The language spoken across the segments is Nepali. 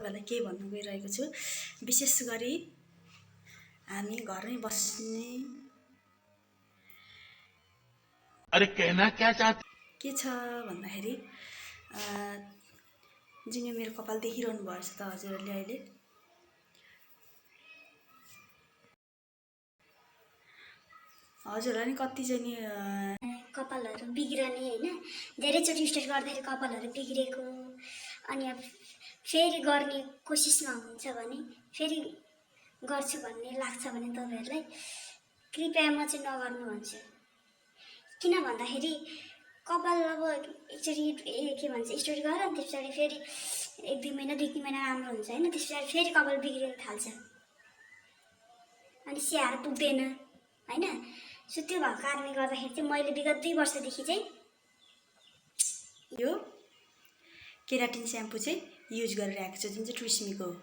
तपाईँलाई के भन्नु गइरहेको छु, विशेष गरी हामी घरमै बस्ने अरे कहना क्या चाहते के छ भन्दाखेरि जुन यो मेरो कपाल देखिरहनु भएको छ त हजुरहरूले अहिले, हजुरहरूलाई नि कति चाहिँ नि कपालहरू बिग्रने होइन, धेरैचोटि स्टेट गर्दाखेरि कपालहरू बिग्रेको, अनि अब फेरि गर्ने कोसिसमा हुन्छ भने फेरि गर्छु भन्ने लाग्छ भने तपाईँहरूलाई कृपया म चाहिँ नगर्नु भन्छु। किन भन्दाखेरि कपाल अब एकचोटि के भन्छ स्टेट गर अनि त्यस पछाडि फेरि 1-2 महिना 2-3 महिना राम्रो हुन्छ होइन, त्यस पछाडि फेरि कपाल बिग्रिन थाल्छ अनि स्याहार पुग्दैन होइन। सो त्यो भएको कारणले गर्दाखेरि चाहिँ मैले विगत 2 वर्षदेखि चाहिँ यो केराटिन स्याम्पू चाहिँ युज गरिरहेको छु, जुन चाहिँ ट्रेस्मीको हो।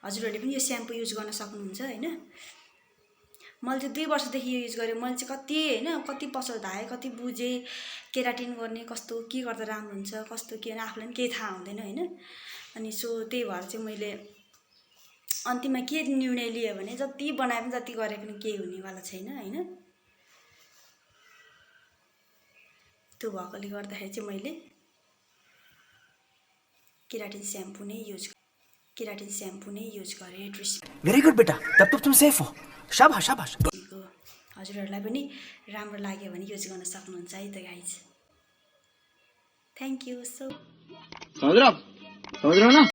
हजुरहरूले पनि यो स्याम्पू युज गर्न सक्नुहुन्छ होइन। मैले चाहिँ 2 वर्षदेखि युज गरेँ, मैले चाहिँ कति होइन कति पसल धाएँ, कति बुझेँ केराटिन गर्ने कस्तो के गर्दा राम्रो हुन्छ कस्तो के होइन, आफूलाई पनि केही थाहा हुँदैन होइन। अनि सो त्यही भएर चाहिँ मैले अन्तिममा के निर्णय लिएँ भने जति बनाए पनि जति गरे पनि केही हुनेवाला छैन होइन। त्यो भएकोले गर्दाखेरि चाहिँ मैले केराटिन स्याम्पू नै युज गरेँ ट्रेस्मी। वेरी गुड बेटा, तब तो तुम सेफ हो। शाबाश शाबाश। हजुरहरूलाई पनि राम्रो लाग्यो भने युज गर्न सक्नुहुन्छ है त गाइज। Thank you so. समझ रहे हो ना।